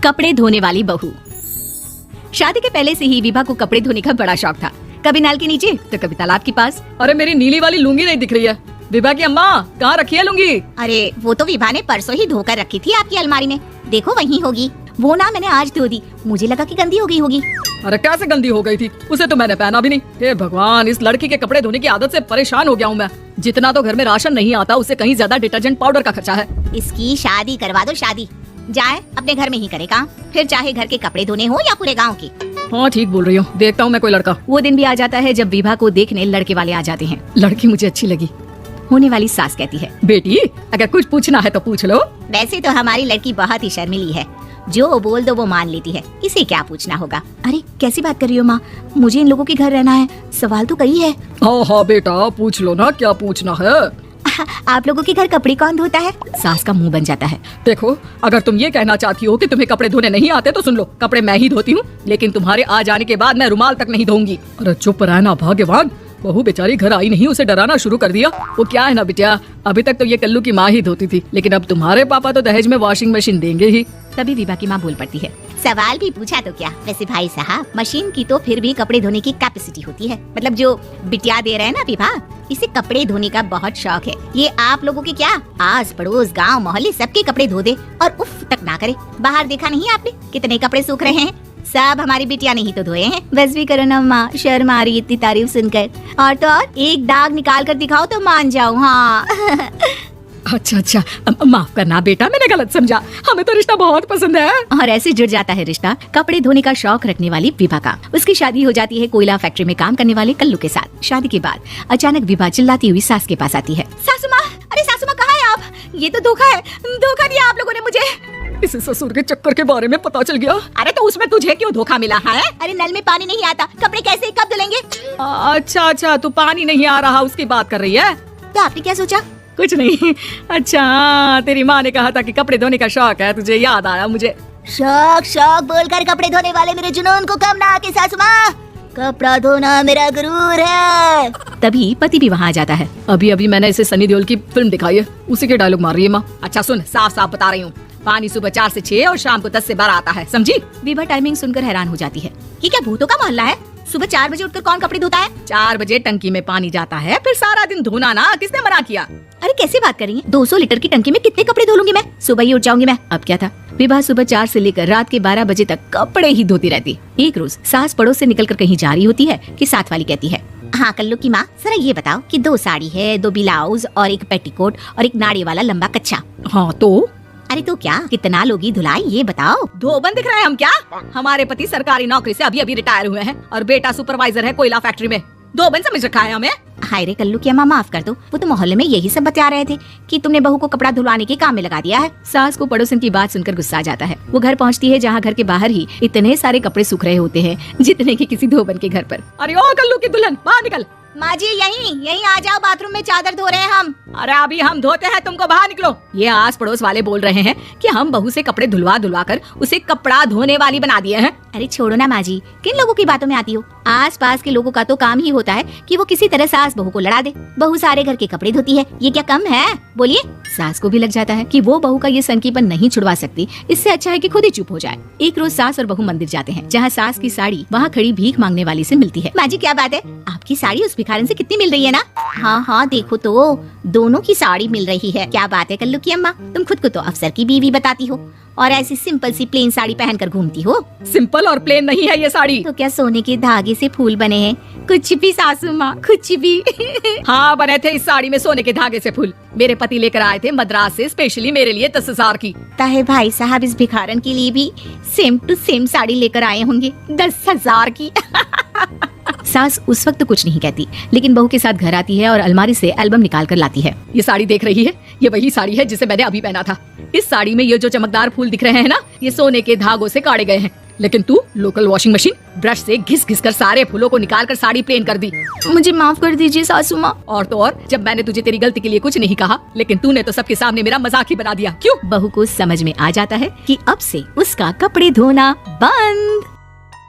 कपड़े धोने वाली बहू। शादी के पहले से ही विभा को कपड़े धोने का बड़ा शौक था। कभी नल के नीचे तो कभी तालाब के पास। अरे मेरी नीली वाली लुंगी नहीं दिख रही है। विभा की अम्मा कहाँ रखी है लुंगी? अरे वो तो विभा ने परसों ही धोकर रखी थी आपकी अलमारी में, देखो वहीं होगी। वो ना मैंने आज धो दी, मुझे लगा कि गंदी हो गई होगी। अरे कैसे गंदी हो गई थी, उसे तो मैंने पहना भी नहीं। हे भगवान, इस लड़की के कपड़े धोने की आदत से परेशान हो गया हूँ मैं। जितना तो घर में राशन नहीं आता उससे कहीं ज्यादा डिटर्जेंट पाउडर का खर्चा है। इसकी शादी करवा दो, शादी जाए अपने घर में ही करे काम, फिर चाहे घर के कपड़े धोने हो या पूरे गाँव के। हाँ ठीक बोल रही हूँ, देखता हूँ मैं कोई लड़का। वो दिन भी आ जाता है जब विभा को देखने लड़के वाले आ जाते हैं। लड़की मुझे अच्छी लगी। होने वाली सास कहती है, बेटी अगर कुछ पूछना है तो पूछ लो। वैसे तो हमारी लड़की बहुत ही शर्मीली है, जो बोल दो वो मान लेती है, इसे क्या पूछना होगा। अरे कैसी बात कर रही हो माँ, मुझे इन लोगों के घर रहना है, सवाल तो कई है। हाँ हाँ बेटा पूछ लो ना, क्या पूछना है। आप लोगों के घर कपड़े कौन धोता है? सास का मुंह बन जाता है। देखो अगर तुम ये कहना चाहती हो कि तुम्हें कपड़े धोने नहीं आते तो सुन लो, कपड़े मैं ही धोती हूँ, लेकिन तुम्हारे आ जाने के बाद मैं रुमाल तक नहीं धोऊंगी। अरे चुप रहना भाग्यवान, बहू बेचारी घर आई नहीं, उसे डराना शुरू कर दिया। वो क्या है ना बिटिया, अभी तक तो ये कल्लू की माँ ही धोती थी, लेकिन अब तुम्हारे पापा तो दहेज में वॉशिंग मशीन देंगे ही। तभी विभा की माँ बोल पड़ती है, सवाल भी पूछा तो क्या। वैसे भाई साहब, मशीन की तो फिर भी कपड़े धोने की कैपेसिटी होती है, मतलब जो बिटिया दे रहे हैं ना विभा, इसे कपड़े धोने का बहुत शौक है। ये आप लोगों के क्या आस पड़ोस गांव मोहल्ले सबके कपड़े धो दे और उफ तक ना करे। बाहर देखा नहीं आपने कितने कपड़े सूख रहे हैं, सब हमारी बिटिया ने ही तो धोए हैं। बस भी करो ना माँ, शर्म आ रही इतनी तारीफ सुनकर। और तो और एक दाग निकाल कर दिखाओ तो मान जाऊँ। हाँ अच्छा माफ करना बेटा, मैंने गलत समझा, हमें तो रिश्ता बहुत पसंद है। और ऐसे जुड़ जाता है रिश्ता कपड़े धोने का शौक रखने वाली विभा का। उसकी शादी हो जाती है कोयला फैक्ट्री में काम करने वाले कल्लू के साथ। शादी के बाद अचानक विभा चिल्लाती हुई सास के पास आती है, सासू माँ, अरे सासू माँ कहाँ है आप? ये तो धोखा है, धोखा दिया आप लोगों ने मुझे। इस ससुर के चक्कर के बारे में पता चल गया। अरे तो उसमें तुझे क्यों धोखा मिला है? अरे नल में पानी नहीं आता, कपड़े कैसे कब धुलेंगे? अच्छा तू पानी नहीं आ रहा उसकी बात कर रही है। तो आपने क्या सोचा? कुछ नहीं। अच्छा तेरी माँ ने कहा था कि कपड़े धोने का शौक है, तुझे याद आया मुझे। शौक बोलकर कपड़े धोने वाले मेरे जुनून को कम ना आके सासू माँ, कपड़ा धोना मेरा गुरूर है। तभी पति भी वहाँ आ जाता है। अभी मैंने इसे सनी देओल की फिल्म दिखाई है, उसी के डायलॉग मार रही है माँ। अच्छा सुन, साफ साफ बता रही हूँ, पानी सुबह 4 से 6 और शाम को 10 से 12 आता है, समझी? विभा टाइमिंग सुनकर हैरान हो जाती है। ये क्या भूतों का मोहल्ला है? सुबह 4 बजे उठकर कौन कपड़े धोता है? 4 बजे टंकी में पानी जाता है, फिर सारा दिन धोना ना, किसने मना किया? अरे कैसे बात कर रही है, 200 लीटर की टंकी में कितने कपड़े धो लूंगी मैं, सुबह ही उठ जाऊंगी मैं। अब क्या था, विभा सुबह 4 से लेकर रात के 12 बजे तक कपड़े ही धोती रहती। एक रोज सास पड़ोस से निकलकर कहीं जा रही होती है कि साथ वाली कहती है, हाँ कल्लू की माँ, जरा ये बताओ कि 2 साड़ी है, 2 ब्लाउज और एक पेटीकोट और एक नाड़ी वाला लंबा कच्छा। हाँ तो अरे तो क्या, कितना लोगी धुलाई, ये बताओ। धोबन दिख रहे हैं हम क्या? हमारे पति सरकारी नौकरी से अभी रिटायर हुए हैं और बेटा सुपरवाइजर है कोयला फैक्ट्री में। धोबन समझ रखा है हमें? हाय रे कल्लू की अम्मा, माफ कर दो, वो तो मोहल्ले में यही सब बता रहे थे कि तुमने बहू को कपड़ा धुलवाने के काम में लगा दिया है। सास को पड़ोसन की बात सुनकर गुस्सा आ जाता है। वो घर पहुंचती है जहां घर के बाहर ही इतने सारे कपड़े सूख रहे होते हैं जितने कि किसी धोबन के घर पर। अरे ओ कल्लू की दुल्हन, बाहर निकल। माँ जी यहीं आ जाओ, बाथरूम में चादर धो रहे हैं हम। अरे अभी हम धोते हैं, तुमको बाहर निकलो। ये आस पड़ोस वाले बोल रहे हैं कि हम बहू से कपड़े धुलवा कर उसे कपड़ा धोने वाली बना दिए हैं। अरे छोड़ो ना माँ जी, किन लोगों की बातों में आती हो। आस पास के लोगों का तो काम ही होता है कि वो किसी तरह सास बहू को लड़ा दे। बहू सारे घर के कपड़े धोती है, ये क्या कम है? बोलिए। सास को भी लग जाता है कि वो बहू का ये संकीपन नहीं छुड़वा सकती, इससे अच्छा है कि खुद ही चुप हो जाए। एक रोज सास और बहू मंदिर जाते हैं, जहाँ सास की साड़ी वहाँ खड़ी भीख मांगने वाली से मिलती है। माँ जी क्या बात है, आपकी साड़ी उस भिखारन से कितनी मिल रही है ना? हाँ देखो तो दोनों की साड़ी मिल रही है। क्या बात है कल्लू की अम्मा, तुम खुद को तो अफसर की बीवी बताती हो और ऐसी सिंपल सी प्लेन साड़ी पहनकर घूमती हो। सिंपल और प्लेन नहीं है ये साड़ी। तो क्या सोने के धागे से फूल बने हैं? कुछ भी सासू माँ, कुछ भी। हाँ बने थे इस साड़ी में सोने के धागे से फूल। मेरे पति लेकर आए थे मद्रास से स्पेशली मेरे लिए 10,000 की। ताहे भाई साहब इस भिखारन के लिए भी सेम टू सेम साड़ी लेकर आए होंगे 10,000 की। सास उस वक्त तो कुछ नहीं कहती, लेकिन बहू के साथ घर आती है और अलमारी से एल्बम निकाल कर लाती है। ये साड़ी देख रही है, ये वही साड़ी है जिसे मैंने अभी पहना था। इस साड़ी में ये जो चमकदार फूल दिख रहे हैं ना, ये सोने के धागों से काटे गए हैं। लेकिन तू लोकल वॉशिंग मशीन ब्रश से घिस कर सारे फूलों को निकाल कर साड़ी प्लेन कर दी। मुझे माफ कर दीजिए सासू माँ। और तो और, जब मैंने तुझे तेरी गलती के लिए कुछ नहीं कहा, लेकिन तूने तो सबके सामने मेरा मजाक ही बना दिया। क्यों? बहू को समझ में आ जाता है कि अब से उसका कपड़े धोना बंद।